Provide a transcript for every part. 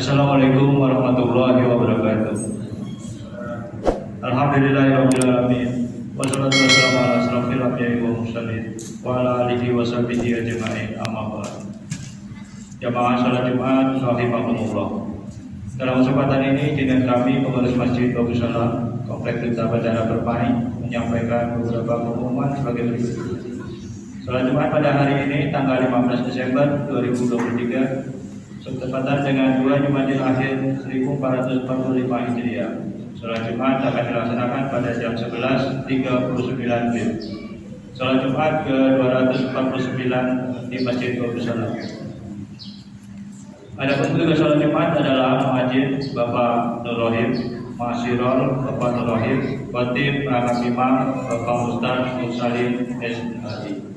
Assalamualaikum warahmatullahi wabarakatuh. Alhamdulillahirabbil alamin. Wassalatu wassalamu ala asrofil anbiya'i wal mursalin wa ala alihi wa sahbihi ajma'in. Amma ba'd. Jamaah salat Jumat rahimakumullah. Dalam kesempatan ini dengan kami pengurus Masjid Bagus Salam Komplek Tirta Bandara Permai menyampaikan beberapa pengumuman sebagai berikut. Salat Jumat pada hari ini tanggal 15 Desember 2023 bertepatan dengan 2 Jumadil Akhir 1445 Hijriah. Salat Jumat akan dilaksanakan pada jam 11.39 WIB. Salat Jumat ke-249 di Masjid Bagus Salam. Adapun tugas salat Jumat adalah Muadzin Bapak Nur Rohim, Ma'asyiral Bapak Nur Rohim, Khatib Pak Imam Bapak Ustaz Mursalin SHI.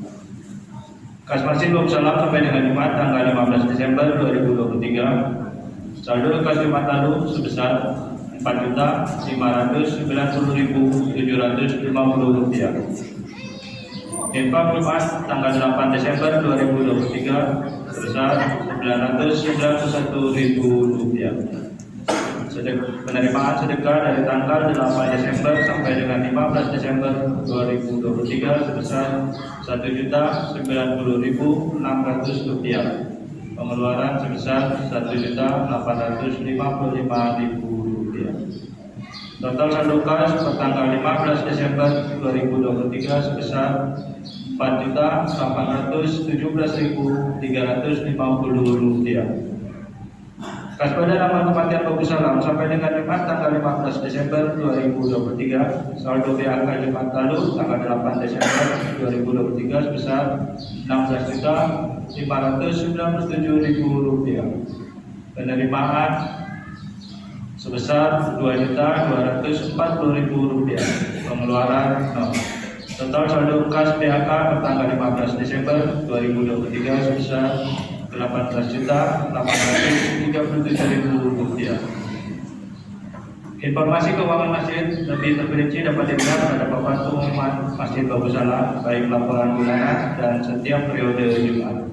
Kas Masjid Bagus Salam sampai dengan Jumat tanggal 15 Desember 2023. Saldo kas Jumat lalu sebesar Rp4.590.750. Infak Jumat tanggal 8 Desember 2023 sebesar Rp991.000. Penerimaan sedekah dari tanggal 8 Desember sampai dengan 15 Desember 2023 sebesar Rp1.090.600. Pengeluaran sebesar Rp1.855.000. Total saldo kas per tanggal 15 Desember 2023 sebesar Rp4.817.350. Kas pada nama kematian Bagus Salam sampai dengan Jumat tanggal 15 Desember 2023, saldo BAK Jumat lalu tanggal 8 Desember 2023 sebesar Rp16.597.000. Penerimaan sebesar Rp2.240.000. Pengeluaran total saldo kas BAK per tanggal 15 Desember 2023 sebesar Rp18.837.000. Informasi keuangan masjid lebih terperinci dapat dilihat pada papan pengumuman Masjid Bagus Salam baik laporan bulanan dan setiap periode Jumat.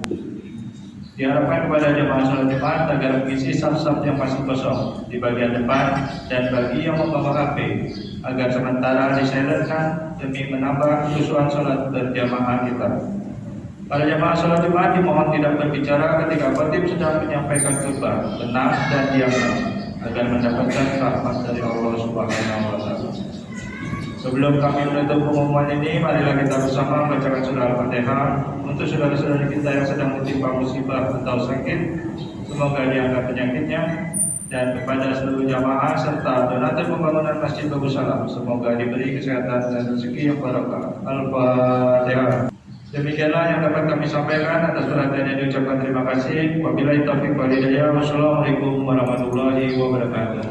Diharapkan kepada jemaah salat Jumat agar mengisi saf-saf yang masih kosong di bagian depan dan bagi yang membawa HP agar sementara disilentkan demi menambah khusyuan salat berjamaah kita. Para jemaah salat Jumat dimohon tidak berbicara ketika khatib sedang menyampaikan khutbah, tenang dan diamlah agar mendapatkan rahmat dari Allah Subhanahu wa taala. Sebelum kami menutup pengumuman ini, marilah kita bersama membacakan surah Al-Fatihah untuk saudara-saudara kita yang sedang tertimpa musibah atau sakit, semoga diangkat penyakitnya, dan kepada seluruh jamaah serta donatur pembangunan Masjid Bagus Salam, semoga diberi kesehatan dan rezeki yang barokah. Al-Fatihah. Demikianlah yang dapat kami sampaikan. Atas perhatiannya diucapkan terima kasih. Wabillahi taufiq wal hidayah. Wassalamualaikum warahmatullahi wabarakatuh.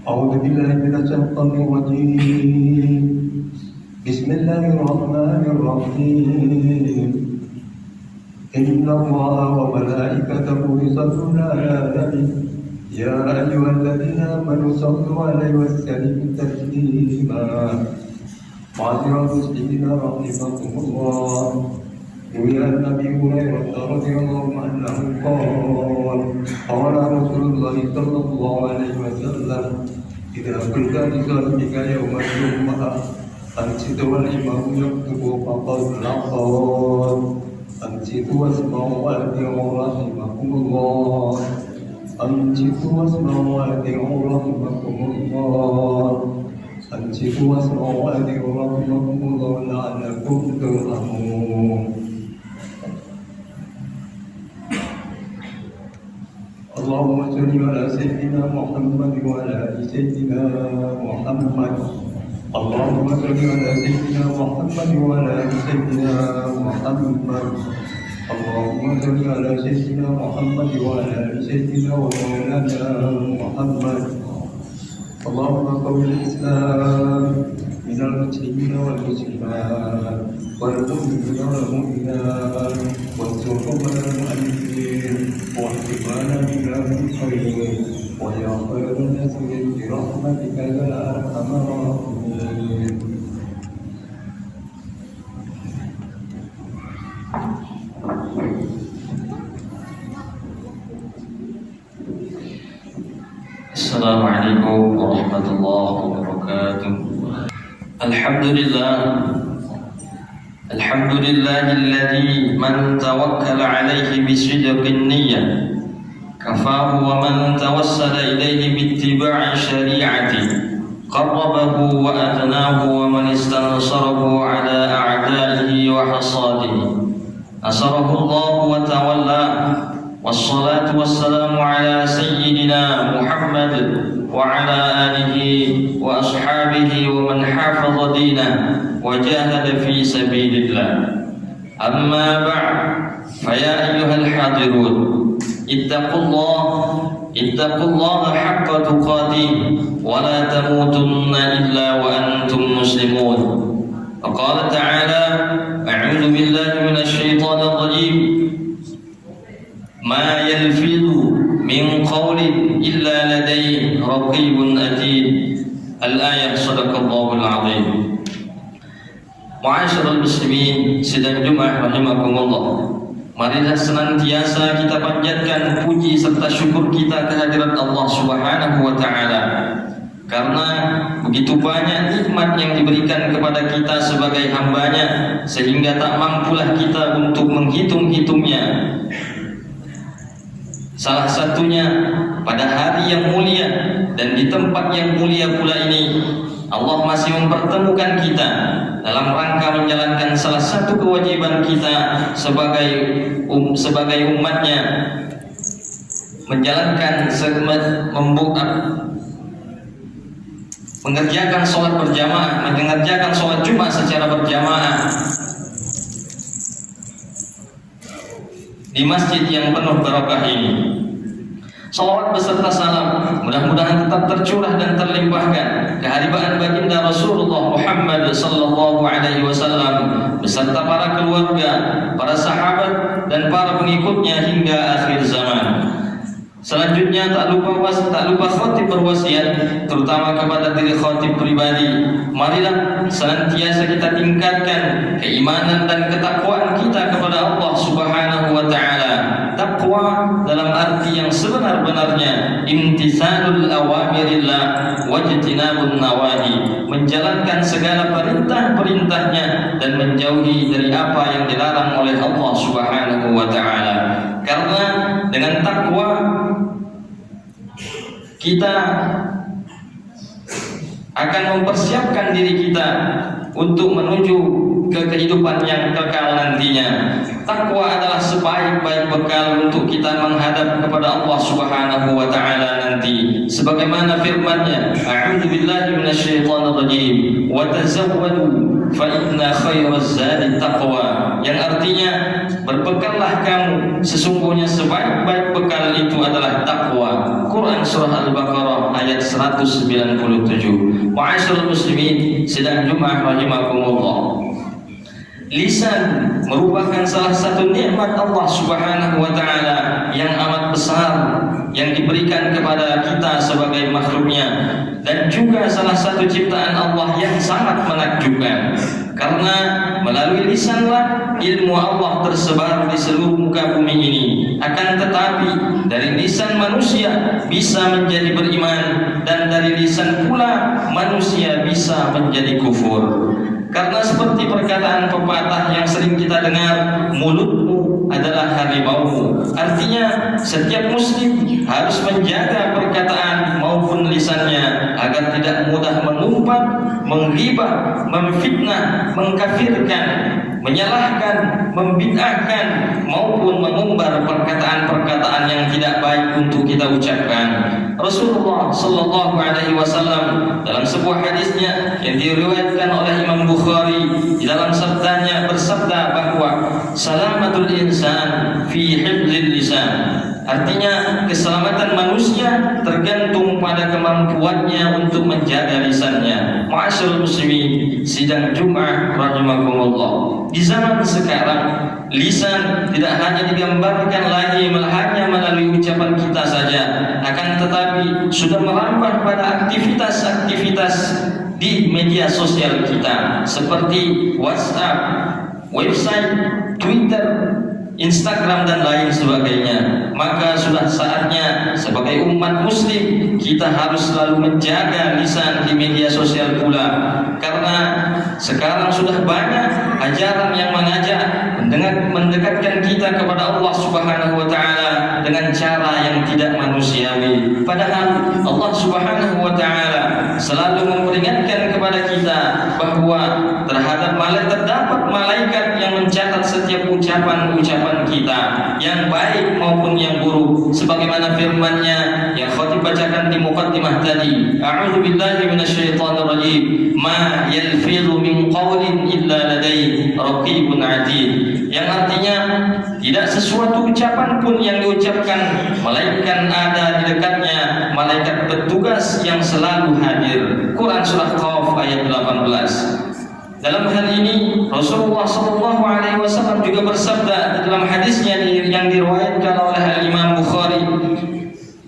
أعوذ بالله من الشيطان الرجيم. بسم الله الرحمن الرحيم. إن الله وملائكته يصلون على النبي يا أيها الذين آمنوا صلوا عليه وسلموا تسليما. معاشر المسلمين رحمكم الله. روي عن أبي هريرة رضي الله عنه قال قال رسول الله صلى الله عليه وسلم إذا قلت لصاحبك يوم الجمعة أنصت والإمام يكتب فقد لقد أنصتوا واسمعوا وأطيعوا رحمكم الله. أنصتوا واسمعوا وأطيعوا رحمكم الله. أنصتوا واسمعوا وأطيعوا رحمكم الله لعلكم ترحمون. اللهم صل على سيدنا محمد وعلى آل سيدنا محمد. اللهم صل على سيدنا محمد وعلى آل سيدنا محمد. اللهم صل على سيدنا محمد وعلى آل سيدنا ومولانا محمد. اللهم قوي الإسلام من المسلمين والمسلمات والمؤمنين والمؤمنات وانصرهم على المؤمنين واحفظنا بنا من خير ويا خير الناس برحمتك يا أرحم الراحمين. Assalamualaikum warahmatullahi wabarakatuh. Alhamdulillahilladzi man tawakkala alaihi bisidqin niyyah kafahu wa man tawassala ilaihi bittiba'i syari'ati qarrabahu wa adnahu wa man istansarahu ala a'da'ihi wa hasadihi nasarahu Allah wa tawalla. Wassalatu wassalamu ala sayyidina Muhammad wa ala alihi wa ashabihi wa man hafadha dinah wa jahada fi sabilillah. Amma ba'd, faya ayyuhal hadirun, ittaqullaha haqqa tuqatih wa la tamutunna illa wa antum muslimun. Faqala ta'ala, a'udzu billahi minasy syaithanir rajim. Ma yalfidu min qawlin illa ladayhi raqibun atid. Al-ayah sadaqallahul azim. Ma'asyiral muslimin sidang Jumat rahimakumullah. Marilah senantiasa kita panjatkan puji serta syukur kita kehadirat Allah Subhanahu wa taala. Karena begitu banyak nikmat yang diberikan kepada kita sebagai hambanya sehingga tak mampulah kita untuk menghitung-hitungnya. Salah satunya pada hari yang mulia dan di tempat yang mulia pula ini Allah masih mempertemukan kita dalam rangka menjalankan salah satu kewajiban kita sebagai umatnya, menjalankan mengerjakan sholat berjamaah, mengerjakan sholat Jumat secara berjamaah di masjid yang penuh barokah ini. Salawat beserta salam mudah-mudahan tetap tercurah dan terlimpahkan keharibaan baginda Rasulullah Muhammad sallallahu alaihi wasallam beserta para keluarga, para sahabat dan para pengikutnya hingga akhir zaman. Selanjutnya tak lupa khatib berwasiat terutama kepada diri khatib pribadi. Marilah senantiasa kita tingkatkan keimanan dan ketakwaan kita kepada Allah Subhanahu wa taala. Takwa dalam arti yang sebenar-benarnya imtithalul awamirillah wajtinabun nawahi, menjalankan segala perintah-perintahnya dan menjauhi dari apa yang dilarang oleh Allah Subhanahu wa taala. Karena dengan takwa kita akan mempersiapkan diri kita untuk menuju ke kehidupan yang kekal nantinya. Takwa adalah sebaik-baik bekal untuk kita menghadap kepada Allah Subhanahu wa taala nanti. Sebagaimana firman-Nya, A'udzu billahi minasyaitonir rajim, wa tazawwadu fa inna khairaz zadi taqwa. Yang artinya, berbekallah kamu, sesungguhnya sebaik-baik bekal itu adalah takwa. Quran surah Al-Baqarah ayat 197. Ma'asyiral muslimin, sidang Jumat rahimakumullah. Lisan merupakan salah satu nikmat Allah Subhanahu wa taala yang amat besar yang diberikan kepada kita sebagai makhluknya, dan juga salah satu ciptaan Allah yang sangat menakjubkan. Karena melalui lisanlah ilmu Allah tersebar di seluruh muka bumi ini. Akan tetapi dari lisan manusia bisa menjadi beriman, dan dari lisan pula manusia bisa menjadi kufur. Karena seperti perkataan pepatah yang sering kita dengar, mulutmu adalah harimaumu. Artinya setiap muslim harus menjaga perkataan maupun lisannya agar tidak mudah mengumpat, menggibah, memfitnah, mengkafirkan, menyalahkan, membid'ahkan maupun mengumbar perkataan-perkataan yang tidak baik untuk kita ucapkan. Rasulullah sallallahu alaihi wasallam dalam sebuah hadisnya yang diriwayatkan oleh Imam Bukhari, di dalam sabdanya bersabda bahwa salamatul insan fi hifdzil lisan. Artinya keselamatan manusia tergantung pada kemampuannya untuk menjaga lisannya. Ma'asyiral muslimin, sidang Jumat rahimakumullah. Di zaman sekarang, lisan tidak hanya digambarkan lagi hanya melalui ucapan kita saja, akan tetapi sudah merambah pada aktivitas-aktivitas di media sosial kita seperti WhatsApp, website, Twitter, Instagram dan lain sebagainya. Maka sudah saatnya sebagai umat muslim kita harus selalu menjaga lisan di media sosial pula. Karena sekarang sudah banyak ajaran yang mengajak mendekatkan kita kepada Allah Subhanahu wa taala dengan cara yang tidak manusiawi. Padahal Allah Subhanahu wa taala selalu memperingatkan kepada kita bahwa terdapat malaikat yang mencatat setiap ucapan kita, yang baik maupun yang buruk. Sebagaimana firman-Nya yang khatib bacakan di muqaddimah tadi, A'udzu billahi minasyaitonir rajim, ma yalfidhu min qawlin illa ladayhi raqibun 'atid. Yang artinya tidak sesuatu ucapan pun yang diucapkan malaikat ada di dekatnya, malaikat petugas yang selalu hadir. Quran surah Qaf ayat 18. Dalam hal ini Rasulullah SAW juga bersabda dalam hadisnya yang diriwayatkan oleh Imam Bukhari,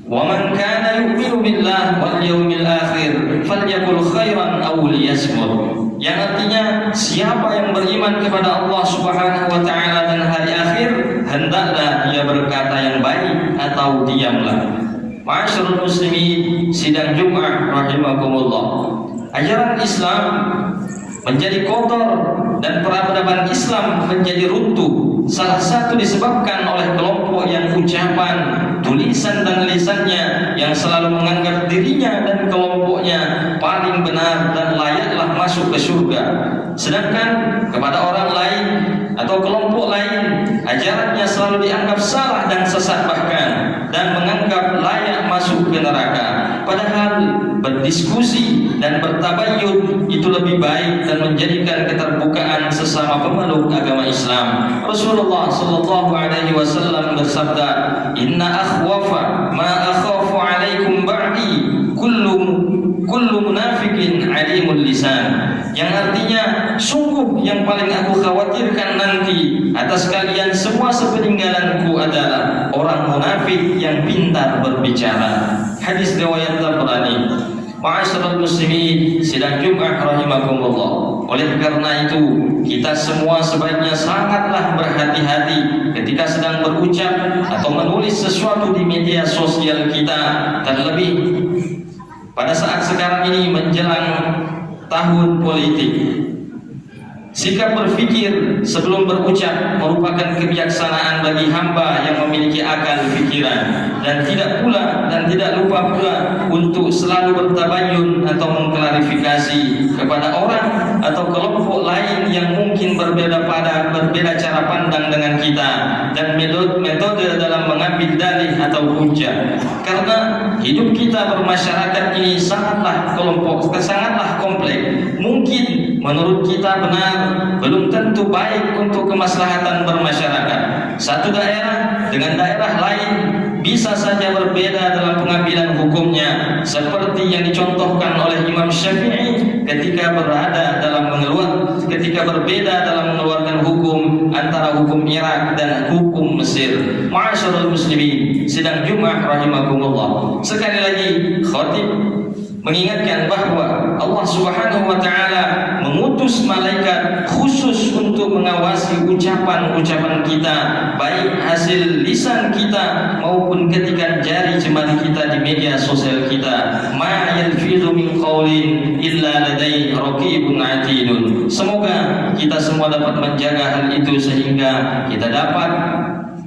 "Wa man kana yu'minu billah wal yawmil akhir falyaqul khairan aw liyasmut." Yang artinya siapa yang beriman kepada Allah Subhanahu wa taala dan hari akhir, hendaklah ia berkata yang baik atau diamlah. Ma'asyiral muslimin, sidang Jumat rahimakumullah. Ajaran Islam menjadi kotor dan peradaban Islam menjadi runtuh. Salah satu disebabkan oleh kelompok yang ucapan, tulisan dan lisannya yang selalu menganggap dirinya dan kelompoknya paling benar dan layaklah masuk ke surga. sedangkan kepada orang lain atau kelompok lain ajarannya selalu dianggap salah dan sesat bahkan dan menganggap layak masuk ke neraka. Padahal berdiskusi dan bertabayun itu lebih baik dan menjadikan keterbukaan sesama pemeluk agama Islam. Rasulullah sallallahu alaihi wasallam bersabda, "Inna akhwafa ma akhafu alaikum ba'di kullu munafiqin alimul lisan." Yang artinya, sungguh yang paling aku khawatirkan nanti atas kalian semua sepeninggalanku adalah orang munafik yang pintar berbicara. Hadis riwayat Tabrani. Ma'asyiral muslimin, sidang Jumat rahimakumullah. Oleh karena itu, kita semua sebaiknya sangatlah berhati-hati ketika sedang berucap atau menulis sesuatu di media sosial kita, terlebih pada saat sekarang ini menjelang tahun politik. Sikap berfikir sebelum berucap merupakan kebijaksanaan bagi hamba yang memiliki akal fikiran, dan tidak lupa pula untuk selalu bertabayun atau mengklarifikasi kepada orang atau kelompok lain yang mungkin berbeda cara pandang dengan kita dan metode dalam mengambil dalih atau hujah. Karena hidup kita bermasyarakat ini sangatlah kompleks. Mungkin menurut kita benar, belum tentu baik untuk kemaslahatan bermasyarakat. Satu daerah dengan daerah lain bisa saja berbeda dalam pengambilan hukumnya, seperti yang dicontohkan oleh Imam Syafi'i ketika berbeda dalam mengeluarkan hukum antara hukum Irak dan hukum Mesir. Ma'asyiral muslimin, sidang Jumat rahimakumullah. Sekali lagi, khatib mengingatkan bahwa Allah Subhanahu wa taala mengutus malaikat khusus untuk mengawasi ucapan-ucapan kita, baik hasil lisan kita maupun ketikan jari jemari kita di media sosial kita. Ma yalfizu min qaulin illa ladaihi raqibun atidun. Semoga kita semua dapat menjaga hal itu sehingga kita dapat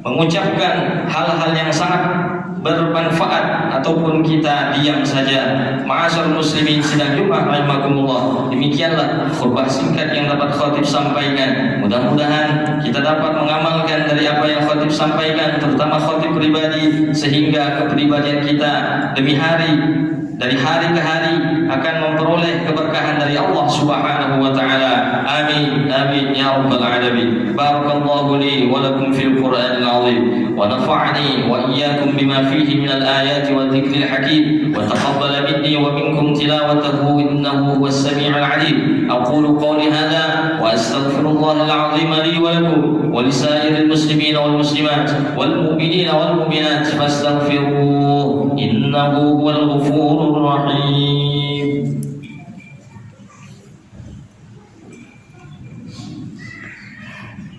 mengucapkan hal-hal yang sangat bermanfaat ataupun kita diam saja. Ma'asyiral muslimin, sidang Jumat rahimakumullah. Demikianlah khutbah singkat yang dapat khatib sampaikan. Mudah-mudahan kita dapat mengamalkan dari apa yang khatib sampaikan, terutama khatib pribadi, sehingga kepribadian kita dari hari ke hari akan memperoleh keberkahan dari Allah Subhanahu wa taala. Amin amin ya rabbal alamin. Barakallahu li wa lakum fil Qur'anil azim wa nafa'ani wa iyyakum bima fihi minal ayati wa dhikril hakim wa taqabbala minni wa minkum tilawatahu innahu huwas sami'ul alim. Aqulu qawli hadha wa astaghfirullahal azim li wa lakum wa lisairil muslimin wal muslimat wal mu'minina wal mu'minat fastaghfiruhu innahu huwal ghafurur rahim.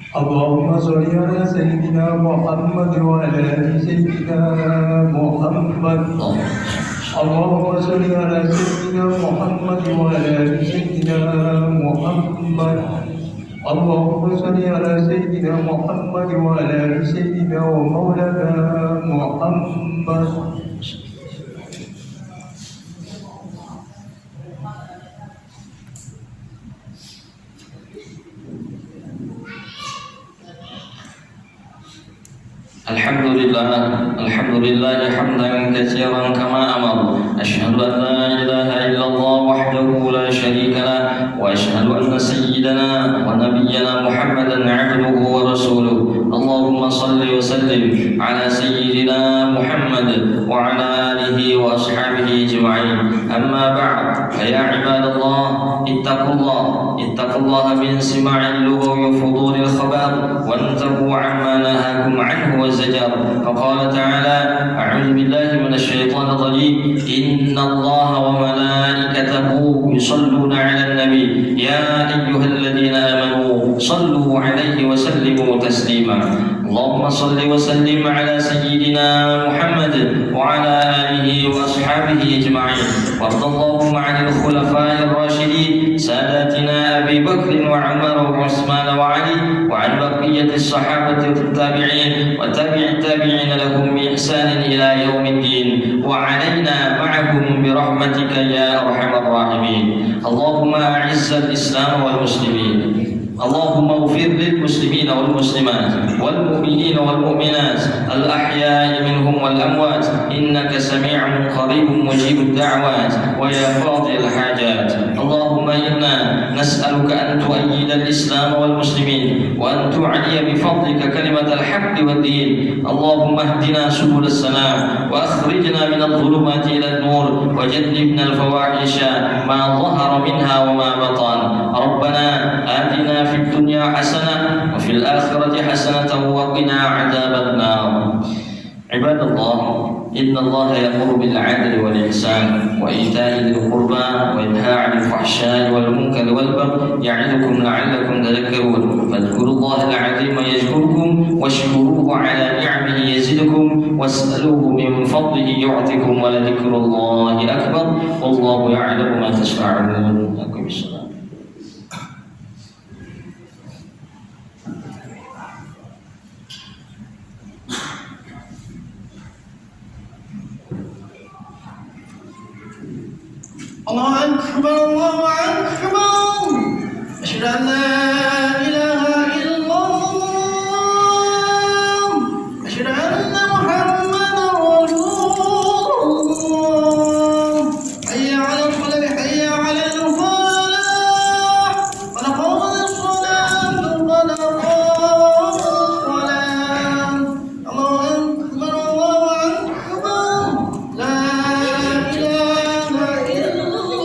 Allahumma sholli ala sayyidina Muhammad wa ala ali sayyidina Muhammad. Allahumma sholli ala sayyidina Muhammad wa ala ali sayyidina Muhammad. Allahumma sholli ala sayyidina Muhammad wa ala ali sayyidina wa maulana Muhammad. Alhamdulillah hamdan katsiran kama amara. Asyhadu an la ilaha illallah wahdahu la syarika lah wa asyhadu anna sayyidana wa nabiyyana Muhammadan 'abduhu wa rasuluh. Allahumma shalli wa sallim ala sayyidina Muhammad wa ala alihi wa ashabihi ajma'in. Amma ba'd, ya ibadallah, ittaqullaha min sima'il lughawi wa fudulil khabar wa antahu 'amma nahakum 'anhu wa zajar. فقال تعالى: أعوذ بالله من الشيطان الرجيم إن الله وملائكته يصلون على النبي يا أيها الذين آمنوا صلوا عليه وسلموا تسليما. اللهم صل وسلم على سيدنا محمد وعلى آله وأصحابه أجمعين، وارض اللهم عن الخلفاء الراشدين ساداتنا أبي بكر وعمر وعثمان وعلي، وعن بقية الصحابة والتابعين وتابع التابعين لهم بإحسان إلى يوم الدين، وعلينا معكم برحمتك يا أرحم الراحمين. اللهم أعز الإسلام والمسلمين، اللهم اغفر للمسلمين والمسلمات والمؤمنين والمؤمنات الأحياء منهم والأموات، إنك سميع قريب مجيب الدعوات ويا قاضي الحاجات. اللهم إنا نسألك أن تؤيد الإسلام والمسلمين، وأن تعلي بفضلك كلمة الحق والدين. اللهم اهدنا سبل السلام، وأخرجنا من الظلمات إلى النور، وجنبنا الفواحش ما ظهر منها وما بطن. ربنا آتنا في الدنيا حسنة وفي الآخرة حسنة وقنا عذاب النار. عباد الله، إن الله يأمر بالعدل والإحسان وإيتاء ذي القربى وينهى عن الفحشاء والمنكر والبغي يعظكم لعلكم تذكرون. فاذكروا الله العظيم يذكركم، واشكروه على نعمه يزدكم، واسألوه من فضله يعطكم، ولذكر الله أكبر والله يعلم ما تصنعون. أقم الصلاة. الله أكبر الله أكبر، أشهد أن لا إله إلا الله، أشهد أن محمدا رسول الله. حي على الصلاة حي على الفلاح، قد قامت الصلاة قد قامت الصلاة. الله أكبر الله أكبر، لا إله إلا الله.